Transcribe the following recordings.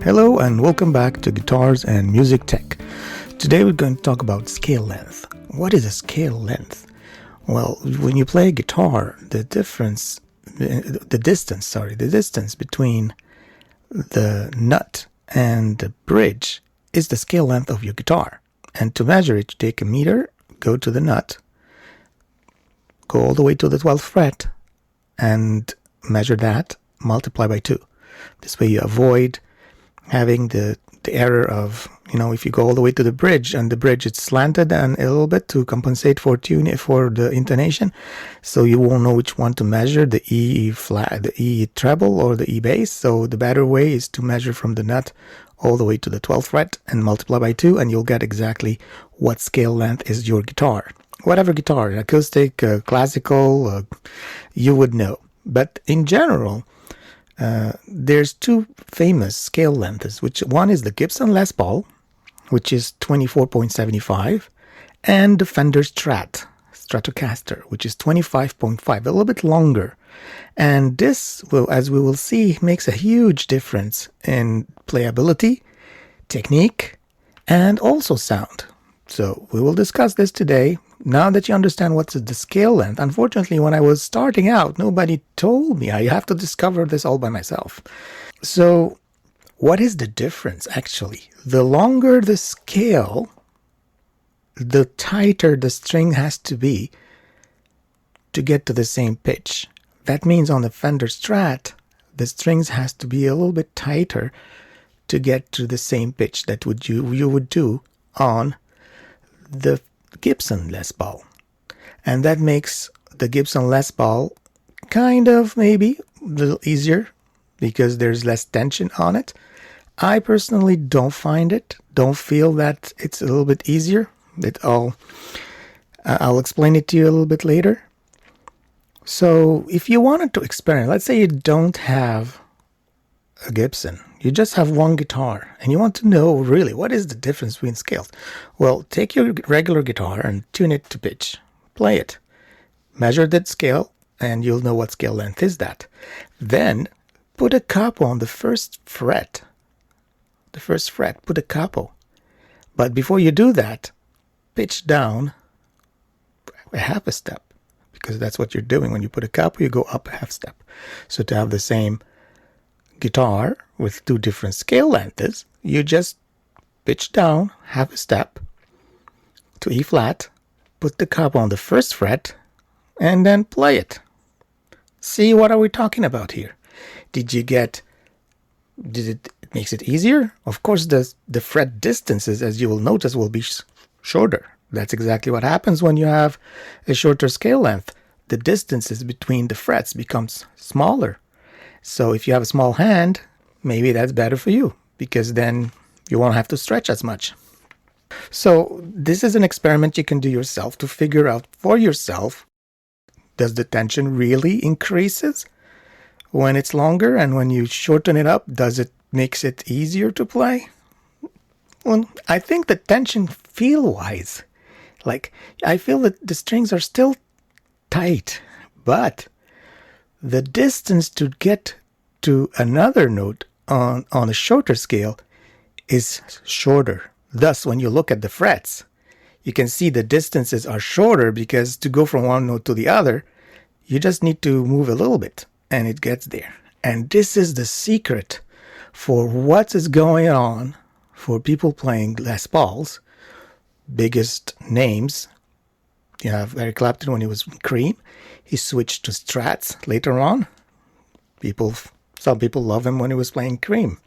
Hello and welcome back to Guitars and Music Tech. Today we're going to talk about scale length. What is a scale length? Well, when you play a guitar, the distance between the nut and the bridge is the scale length of your guitar. And to measure it, you take a meter, go to the nut, go all the way to the 12th fret, and measure that, multiply by 2. This way you avoid having the error of, if you go all the way to the bridge and the bridge is slanted and a little bit to compensate for the intonation, so you won't know which one to measure, the E flat, the E treble or the E bass. So the better way is to measure from the nut all the way to the 12th fret and multiply by 2, and you'll get exactly what scale length is your guitar. Whatever guitar, acoustic, classical, you would know. But in general, there's two famous scale lengths, which one is the Gibson Les Paul, which is 24.75, and the Fender Stratocaster, which is 25.5, a little bit longer. And this will, as we will see, makes a huge difference in playability, technique, and also sound. So we will discuss this today. Now that you understand what's the scale length, unfortunately, when I was starting out, nobody told me. I have to discover this all by myself. So what is the difference, actually? The longer the scale, the tighter the string has to be to get to the same pitch. That means on the Fender Strat, the strings has to be a little bit tighter to get to the same pitch that you would do on the Gibson Les Paul. And that makes the Gibson Les Paul kind of maybe a little easier because there's less tension on it. I personally don't feel that it's a little bit easier. I'll explain it to you a little bit later. So if you wanted to experiment, let's say you don't have a Gibson, you just have one guitar and you want to know really what is the difference between scales. Well, take your regular guitar and tune it to pitch. Play it. Measure that scale and you'll know what scale length is that. Then put a capo on the first fret. Put a capo. But before you do that, pitch down a half a step, because that's what you're doing. When you put a capo, you go up a half step. So to have the same guitar with two different scale lengths, you just pitch down half a step to E flat, put the capo on the first fret, and then play it. See, what are we talking about here? It makes it easier? Of course, the fret distances, as you will notice, will be shorter. That's exactly what happens when you have a shorter scale length. The distances between the frets becomes smaller. So if you have a small hand, maybe that's better for you, because then you won't have to stretch as much. So this is an experiment you can do yourself to figure out for yourself, does the tension really increases when it's longer, and when you shorten it up, does it makes it easier to play? Well, I think the tension feel-wise, I feel that the strings are still tight, but the distance to get to another note on a shorter scale is shorter. Thus, when you look at the frets, you can see the distances are shorter, because to go from one note to the other, you just need to move a little bit and it gets there. And this is the secret for what is going on for people playing Les Pauls. Biggest names, you have Eric Clapton when he was in Cream. He switched to Strats later on. Some people love him when he was playing Cream.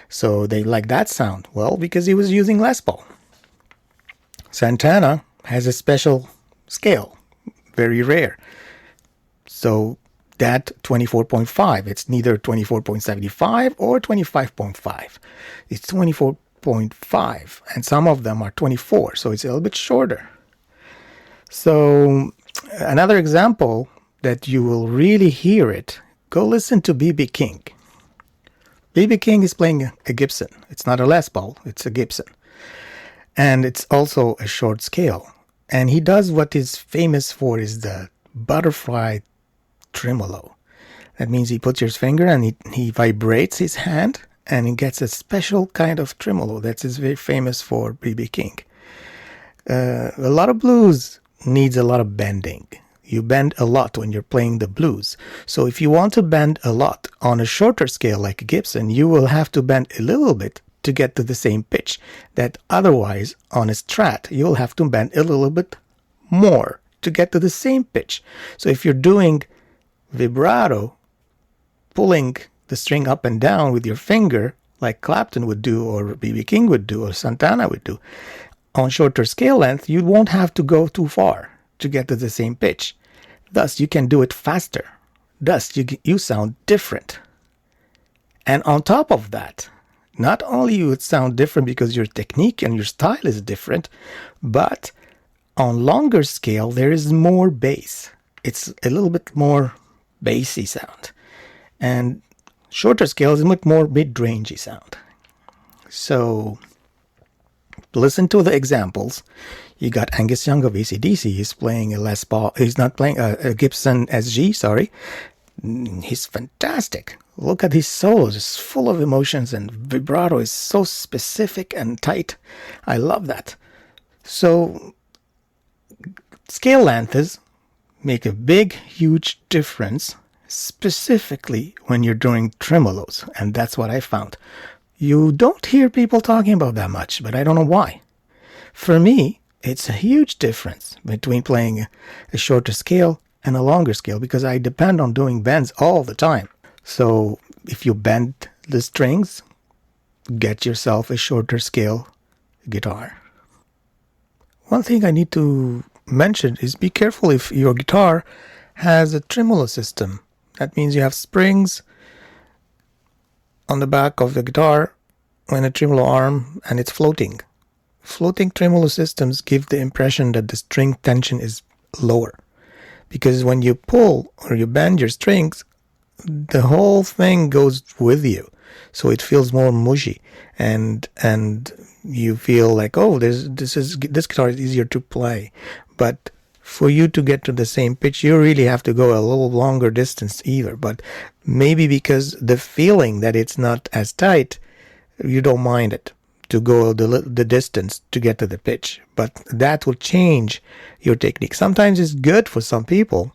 So they like that sound. Well, because he was using Les Paul. Santana has a special scale, very rare. So that 24.5, it's neither 24.75 or 25.5. It's 24.5, and some of them are 24, so it's a little bit shorter. So another example that you will really hear it, go listen to B.B. King. B.B. King is playing a Gibson. It's not a Les Paul, it's a Gibson. And it's also a short scale. And he does what is famous for is the butterfly tremolo. That means he puts his finger and he vibrates his hand and it gets a special kind of tremolo that is very famous for B.B. King. A lot of blues needs a lot of bending. You bend a lot when you're playing the blues. So if you want to bend a lot on a shorter scale like a Gibson, you will have to bend a little bit to get to the same pitch. That otherwise on a Strat, you'll have to bend a little bit more to get to the same pitch. So if you're doing vibrato, pulling the string up and down with your finger, like Clapton would do, or B.B. King would do, or Santana would do, on shorter scale length, you won't have to go too far to get to the same pitch. Thus, you can do it faster. Thus, you sound different. And on top of that, not only you would sound different because your technique and your style is different, but on longer scale, there is more bass. It's a little bit more bassy sound. And shorter scale is a much more mid-rangey sound. So listen to the examples. You got Angus Young of AC/DC. He's playing a Les Paul. He's not playing a Gibson SG, sorry. He's fantastic. Look at his solos. It's full of emotions, and vibrato is so specific and tight. I love that. So scale lengths make a big, huge difference, specifically when you're doing tremolos, and that's what I found. You don't hear people talking about that much, but I don't know why. For me, it's a huge difference between playing a shorter scale and a longer scale because I depend on doing bends all the time. So if you bend the strings, get yourself a shorter scale guitar. One thing I need to mention is be careful if your guitar has a tremolo system. That means you have springs on the back of the guitar and a tremolo arm, and it's floating. Floating tremolo systems give the impression that the string tension is lower, because when you pull or you bend your strings, the whole thing goes with you, so it feels more mushy, and you feel like, oh, this guitar is easier to play. But for you to get to the same pitch, you really have to go a little longer distance either. But maybe because the feeling that it's not as tight, you don't mind it to go the distance to get to the pitch. But that will change your technique. Sometimes it's good for some people,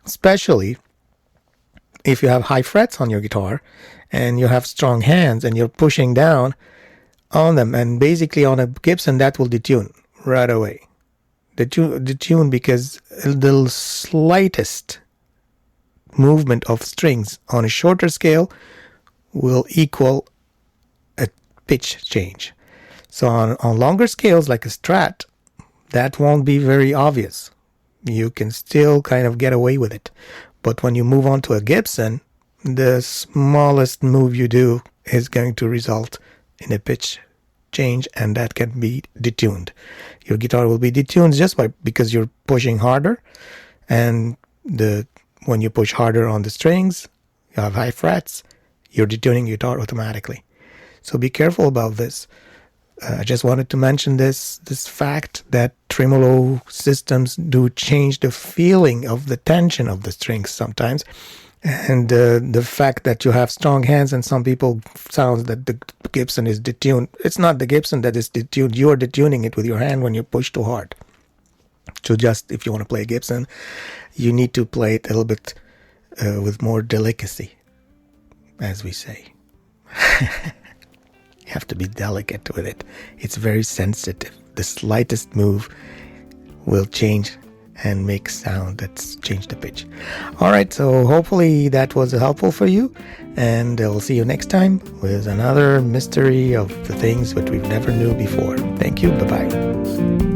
especially if you have high frets on your guitar and you have strong hands and you're pushing down on them. And basically on a Gibson, that will detune right away. Detune because the slightest movement of strings on a shorter scale will equal a pitch change. So on longer scales like a Strat, that won't be very obvious. You can still kind of get away with it. But when you move on to a Gibson, the smallest move you do is going to result in a pitch change, and that can be detuned. Your guitar will be detuned just because you're pushing harder, and when you push harder on the strings, you have high frets, you're detuning your guitar automatically. So be careful about this. I just wanted to mention this fact that tremolo systems do change the feeling of the tension of the strings sometimes. And the fact that you have strong hands, and some people sounds that the Gibson is detuned. It's not the Gibson that is detuned. You are detuning it with your hand when you push too hard. So just if you want to play a Gibson, you need to play it a little bit with more delicacy, as we say. You have to be delicate with it. It's very sensitive. The slightest move will change and make sound that's changed the pitch. All right, so hopefully that was helpful for you, and we'll see you next time with another mystery of the things that we've never knew before. Thank you. Bye-bye.